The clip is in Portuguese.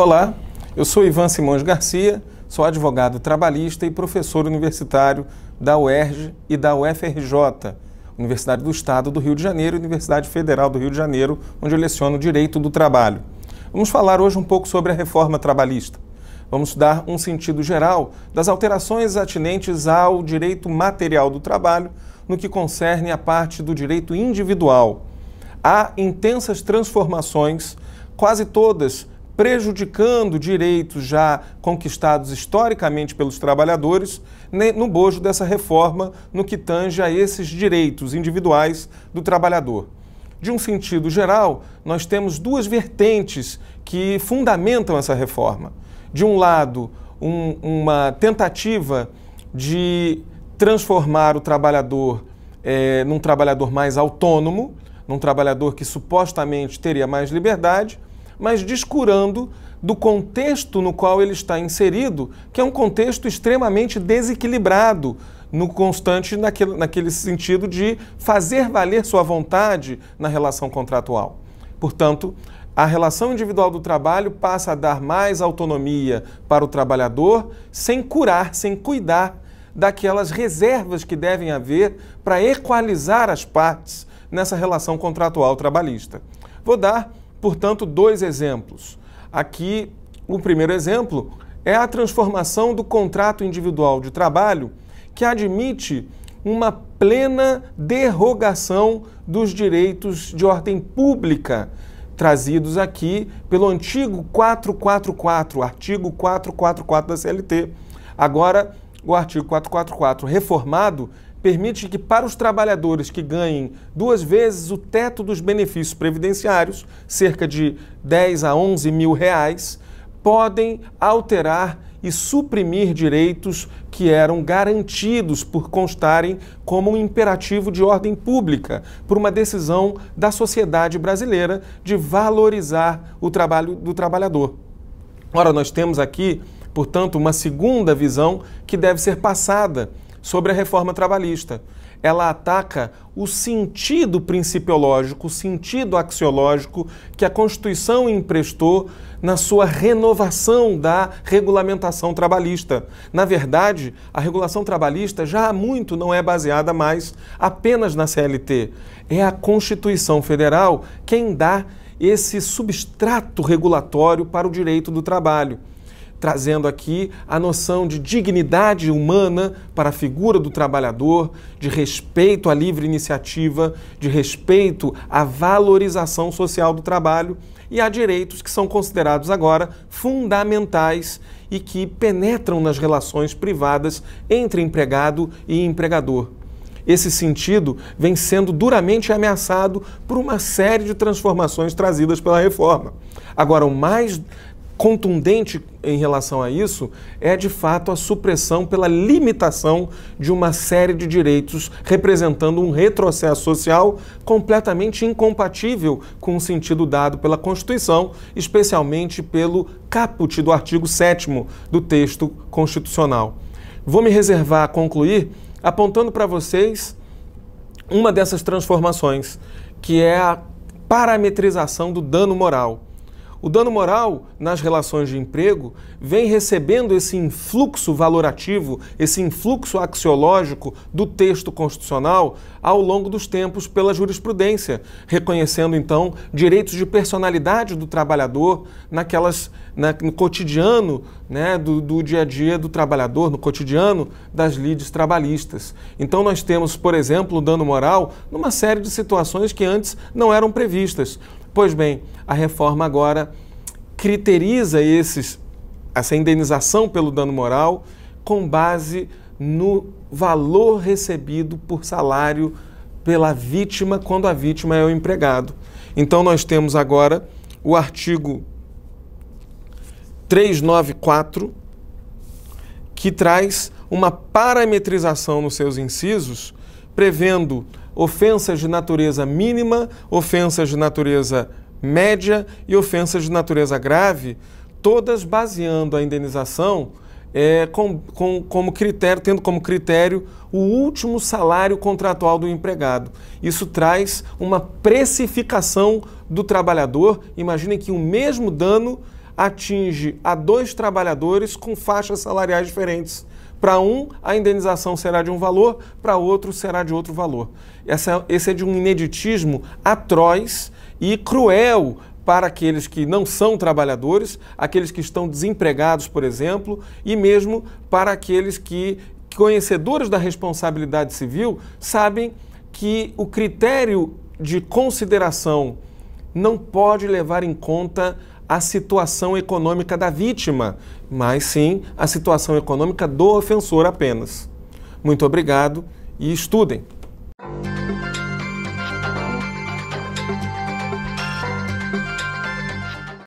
Olá, eu sou Ivan Simões Garcia, sou advogado trabalhista e professor universitário da UERJ e da UFRJ, Universidade do Estado do Rio de Janeiro e Universidade Federal do Rio de Janeiro, onde eu leciono Direito do Trabalho. Vamos falar hoje um pouco sobre a reforma trabalhista. Vamos dar um sentido geral das alterações atinentes ao direito material do trabalho no que concerne a parte do direito individual. Há intensas transformações, quase todas prejudicando direitos já conquistados historicamente pelos trabalhadores, no bojo dessa reforma no que tange a esses direitos individuais do trabalhador. De um sentido geral, nós temos duas vertentes que fundamentam essa reforma. De um lado, uma tentativa de transformar o trabalhador num trabalhador mais autônomo, num trabalhador que supostamente teria mais liberdade, mas descurando do contexto no qual ele está inserido, que é um contexto extremamente desequilibrado, naquele sentido de fazer valer sua vontade na relação contratual. Portanto, a relação individual do trabalho passa a dar mais autonomia para o trabalhador, sem cuidar daquelas reservas que devem haver para equalizar as partes nessa relação contratual trabalhista. Vou dar, portanto, dois exemplos. Aqui, o primeiro exemplo é a transformação do contrato individual de trabalho, que admite uma plena derrogação dos direitos de ordem pública, trazidos aqui pelo antigo 444, artigo 444 da CLT. Agora, o artigo 444 reformado permite que para os trabalhadores que ganhem 2 vezes o teto dos benefícios previdenciários, cerca de 10 a 11 mil reais, podem alterar e suprimir direitos que eram garantidos por constarem como um imperativo de ordem pública, por uma decisão da sociedade brasileira de valorizar o trabalho do trabalhador. Ora, nós temos aqui, portanto, uma segunda visão que deve ser passada sobre a reforma trabalhista. Ela ataca o sentido principiológico, o sentido axiológico que a Constituição emprestou na sua renovação da regulamentação trabalhista. Na verdade, a regulação trabalhista já há muito não é baseada mais apenas na CLT. É a Constituição Federal quem dá esse substrato regulatório para o direito do trabalho, trazendo aqui a noção de dignidade humana para a figura do trabalhador, de respeito à livre iniciativa, de respeito à valorização social do trabalho e a direitos que são considerados agora fundamentais e que penetram nas relações privadas entre empregado e empregador. Esse sentido vem sendo duramente ameaçado por uma série de transformações trazidas pela reforma. Agora, o mais contundente em relação a isso é, de fato, a supressão pela limitação de uma série de direitos, representando um retrocesso social completamente incompatível com o sentido dado pela Constituição, especialmente pelo caput do artigo 7º do texto constitucional. Vou me reservar a concluir apontando para vocês uma dessas transformações, que é a parametrização do dano moral. O dano moral nas relações de emprego vem recebendo esse influxo valorativo, esse influxo axiológico do texto constitucional ao longo dos tempos pela jurisprudência, reconhecendo então direitos de personalidade do trabalhador no cotidiano, né, do dia a dia do trabalhador, no cotidiano das lides trabalhistas. Então nós temos, por exemplo, o dano moral numa série de situações que antes não eram previstas. Pois bem, a reforma agora criteriza essa indenização pelo dano moral com base no valor recebido por salário pela vítima quando a vítima é o empregado. Então nós temos agora o artigo 394, que traz uma parametrização nos seus incisos, prevendo ofensas de natureza mínima, ofensas de natureza média e ofensas de natureza grave, todas baseando a indenização tendo como critério o último salário contratual do empregado. Isso traz uma precificação do trabalhador. Imaginem que o mesmo dano atinge a 2 trabalhadores com faixas salariais diferentes. Para um, a indenização será de um valor, para outro será de outro valor. Esse é de um ineditismo atroz e cruel para aqueles que não são trabalhadores, aqueles que estão desempregados, por exemplo, e mesmo para aqueles que, conhecedores da responsabilidade civil, sabem que o critério de consideração não pode levar em conta a situação econômica da vítima, mas sim a situação econômica do ofensor apenas. Muito obrigado e estudem!